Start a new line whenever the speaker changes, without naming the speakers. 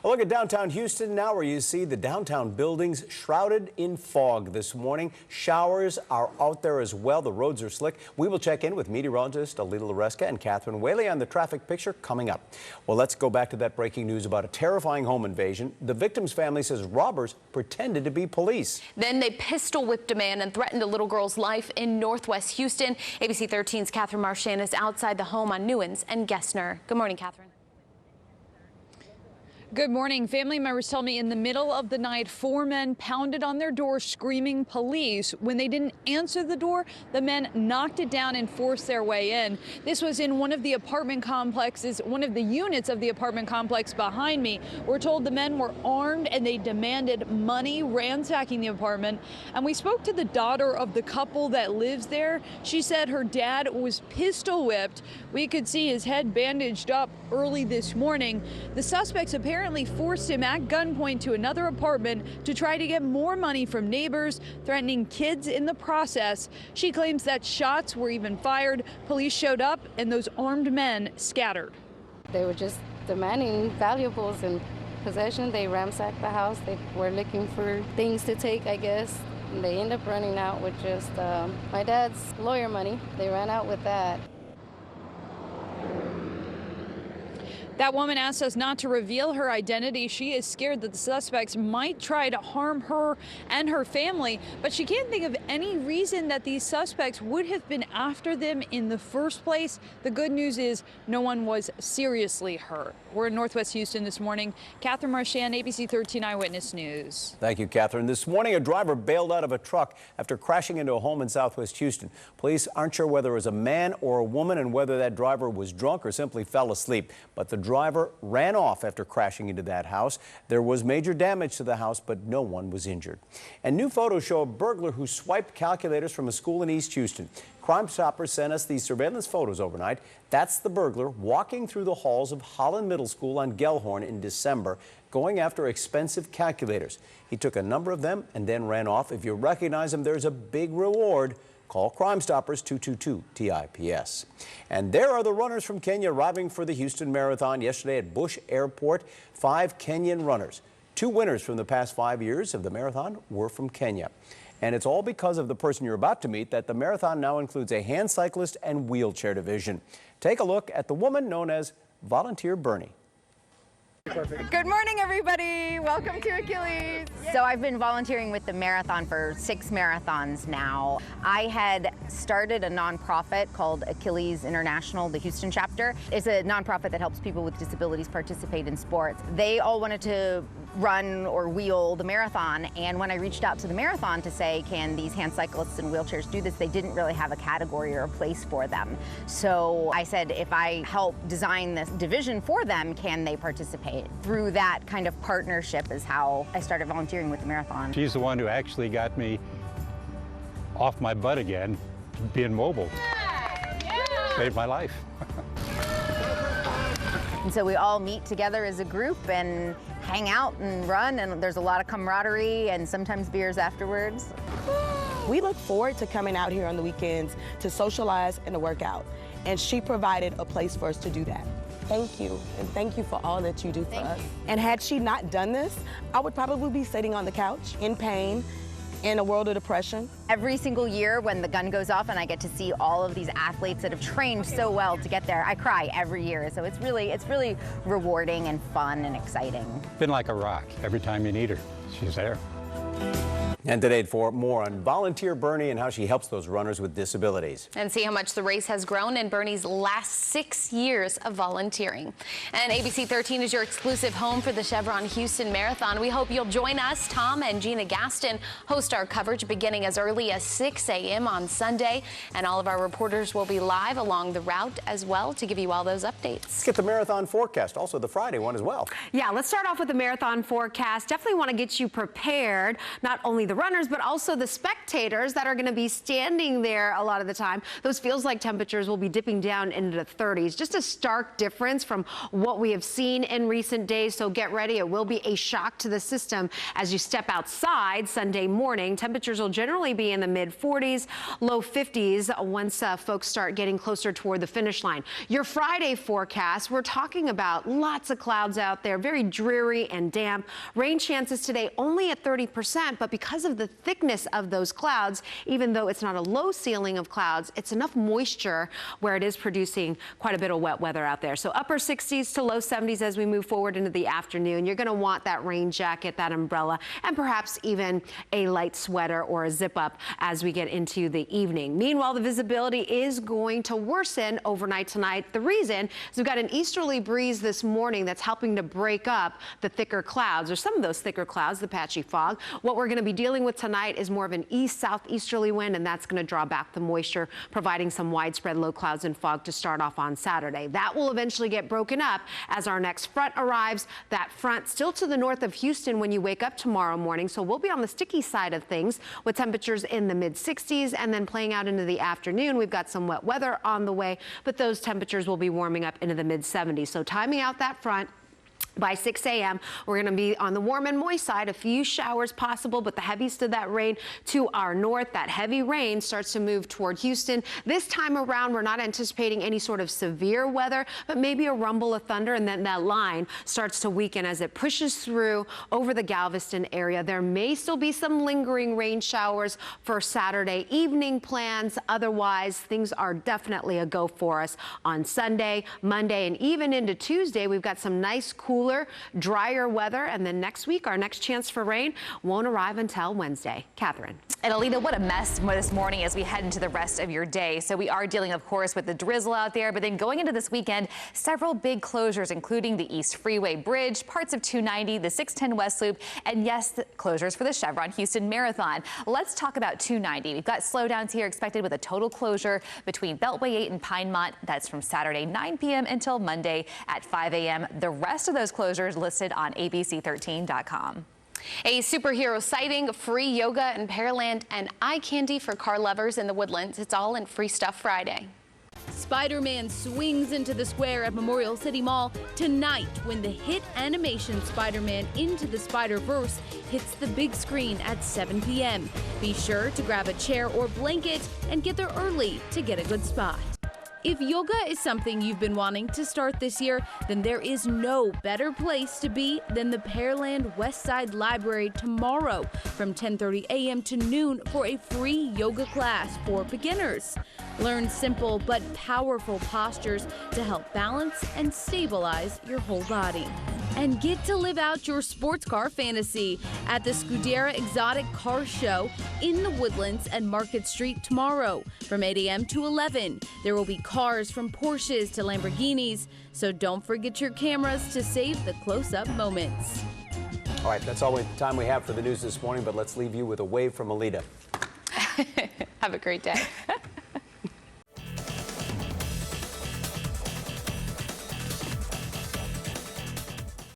A look at downtown Houston now, where you see the downtown buildings shrouded in fog this morning. Showers are out there as well. The roads are slick. We will check in with meteorologist Alita Loreska and Catherine Whaley on the traffic picture coming up. Well, let's go back to that breaking news about a terrifying home invasion. The victim's family says robbers pretended to be police.
Then they pistol whipped a man and threatened a little girl's life in Northwest Houston. ABC 13's Catherine Marchand is outside the home on Newens and Gessner. Good morning, Catherine.
Good morning. Family members tell me in the middle of the night, 4 men pounded on their door screaming police. When they didn't answer the door, the men knocked it down and forced their way in. This was in one of the apartment complexes, one of the units of the apartment complex behind me. We're told the men were armed and they demanded money, ransacking the apartment. And we spoke to the daughter of the couple that lives there. She said her dad was pistol whipped. We could see his head bandaged up early this morning. The suspects apparently forced him at gunpoint to another apartment to try to get more money from neighbors, threatening kids in the process. She claims that shots were even fired. Police showed up and those armed men scattered.
They were just demanding valuables and possession. They ransacked the house. They were looking for things to take, I guess. And they ended up running out with just my dad's lawyer money. They ran out with that.
That woman asked us not to reveal her identity. She is scared that the suspects might try to harm her and her family, but she can't think of any reason that these suspects would have been after them in the first place. The good news is no one was seriously hurt. We're in Northwest Houston this morning. Catherine Marchand, ABC 13 Eyewitness News.
Thank you, Catherine. This morning, a driver bailed out of a truck after crashing into a home in Southwest Houston. Police aren't sure whether it was a man or a woman and whether that driver was drunk or simply fell asleep. But the driver ran off after crashing into that house. There was major damage to the house, but no one was injured. And new photos show a burglar who swiped calculators from a school in East Houston. Crime Stoppers sent us these surveillance photos overnight. That's the burglar walking through the halls of Holland Middle School on Gellhorn in December, going after expensive calculators. He took a number of them and then ran off. If you recognize him, there's a big reward. Call Crime Stoppers 222-TIPS. And there are the runners from Kenya arriving for the Houston Marathon yesterday at Bush Airport. 5 Kenyan runners. 2 winners from the past 5 years of the marathon were from Kenya. And it's all because of the person you're about to meet that the marathon now includes a hand cyclist and wheelchair division. Take a look at the woman known as Volunteer Bernie.
Good morning, everybody. Welcome to Achilles. So I've been volunteering with the marathon for 6 marathons now. I had started a nonprofit called Achilles International, the Houston chapter. It's a nonprofit that helps people with disabilities participate in sports. They all wanted to run or wheel the marathon, and when I reached out to the marathon to say, can these hand cyclists and wheelchairs do this, they didn't really have a category or a place for them. So I said, if I help design this division for them, can they participate? Through that kind of partnership is how I started volunteering with the marathon.
She's the one who actually got me off my butt again, being mobile. Saved my life.
And so we all meet together as a group and hang out and run, and there's a lot of camaraderie and sometimes beers afterwards.
We look forward to coming out here on the weekends to socialize and to work out, and she provided a place for us to do that. Thank you, and thank you for all that you do for us. And had she not done this, I would probably be sitting on the couch in pain, in a world of depression.
Every single year when the gun goes off and I get to see all of these athletes that have trained so well to get there, I cry every year. So it's really rewarding and fun and exciting.
Been like a rock. Every time you need her, she's there.
And today for more on Volunteer Bernie and how she helps those runners with disabilities.
And see how much the race has grown in Bernie's last 6 years of volunteering. And ABC 13 is your exclusive home for the Chevron Houston Marathon. We hope you'll join us. Tom and Gina Gaston host our coverage beginning as early as 6 a.m. on Sunday. And all of our reporters will be live along the route as well to give you all those updates.
Let's get the marathon forecast, also the Friday one as well.
Yeah, let's start off with the marathon forecast. Definitely want to get you prepared. Not only the runners, but also the spectators that are going to be standing there a lot of the time. Those feels-like temperatures will be dipping down into the 30s. Just a stark difference from what we have seen in recent days, so get ready. It will be a shock to the system as you step outside Sunday morning. Temperatures will generally be in the mid-40s, low 50s once folks start getting closer toward the finish line. Your Friday forecast, we're talking about lots of clouds out there, very dreary and damp. Rain chances today only at 30%, but because of the thickness of those clouds, even though it's not a low ceiling of clouds, it's enough moisture where it is producing quite a bit of wet weather out there. So upper 60s to low 70s as we move forward into the afternoon. You're going to want that rain jacket, that umbrella, and perhaps even a light sweater or a zip up as we get into the evening. Meanwhile, the visibility is going to worsen overnight tonight. The reason is we've got an easterly breeze this morning that's helping to break up the thicker clouds, or some of those thicker clouds, the patchy fog. What we're going to be dealing with tonight is more of an east-southeasterly wind, and that's going to draw back the moisture, providing some widespread low clouds and fog to start off on Saturday. That will eventually get broken up as our next front arrives. That front still to the north of Houston when you wake up tomorrow morning, so we'll be on the sticky side of things with temperatures in the mid-60s, and then playing out into the afternoon, we've got some wet weather on the way, but those temperatures will be warming up into the mid-70s. So timing out that front. By 6 a.m., we're going to be on the warm and moist side. A few showers possible, but the heaviest of that rain to our north. That heavy rain starts to move toward Houston. This time around, we're not anticipating any sort of severe weather, but maybe a rumble of thunder, and then that line starts to weaken as it pushes through over the Galveston area. There may still be some lingering rain showers for Saturday evening plans. Otherwise, things are definitely a go for us on Sunday, Monday, and even into Tuesday. We've got some nice, cooler, drier weather, and then next week, our next chance for rain won't arrive until Wednesday. Catherine.
And Alita, what a mess this morning as we head into the rest of your day. So we are dealing, of course, with the drizzle out there, but then going into this weekend, several big closures, including the East Freeway Bridge, parts of 290, the 610 West Loop, and yes, the closures for the Chevron Houston Marathon. Let's talk about 290. We've got slowdowns here expected with a total closure between Beltway 8 and Pinemont. That's from Saturday 9 p.m. until Monday at 5 a.m. The rest of those closures listed on ABC13.com.
A superhero sighting, free yoga in Pearland, and eye candy for car lovers in the Woodlands. It's all in Free Stuff Friday.
Spider-Man swings into the square at Memorial City Mall tonight when the hit animation Spider-Man Into the Spider-Verse hits the big screen at 7 p.m. Be sure to grab a chair or blanket and get there early to get a good spot. If yoga is something you've been wanting to start this year, then there is no better place to be than the Pearland Westside Library tomorrow from 10:30 a.m. to noon for a free yoga class for beginners. Learn simple but powerful postures to help balance and stabilize your whole body. And get to live out your sports car fantasy at the Scudera Exotic Car Show in the Woodlands and Market Street tomorrow from 8 a.m. to 11. There will be cars from Porsches to Lamborghinis, so don't forget your cameras to save the close-up moments.
All right, that's all the time we have for the news this morning, but let's leave you with a wave from Alita.
Have a great day.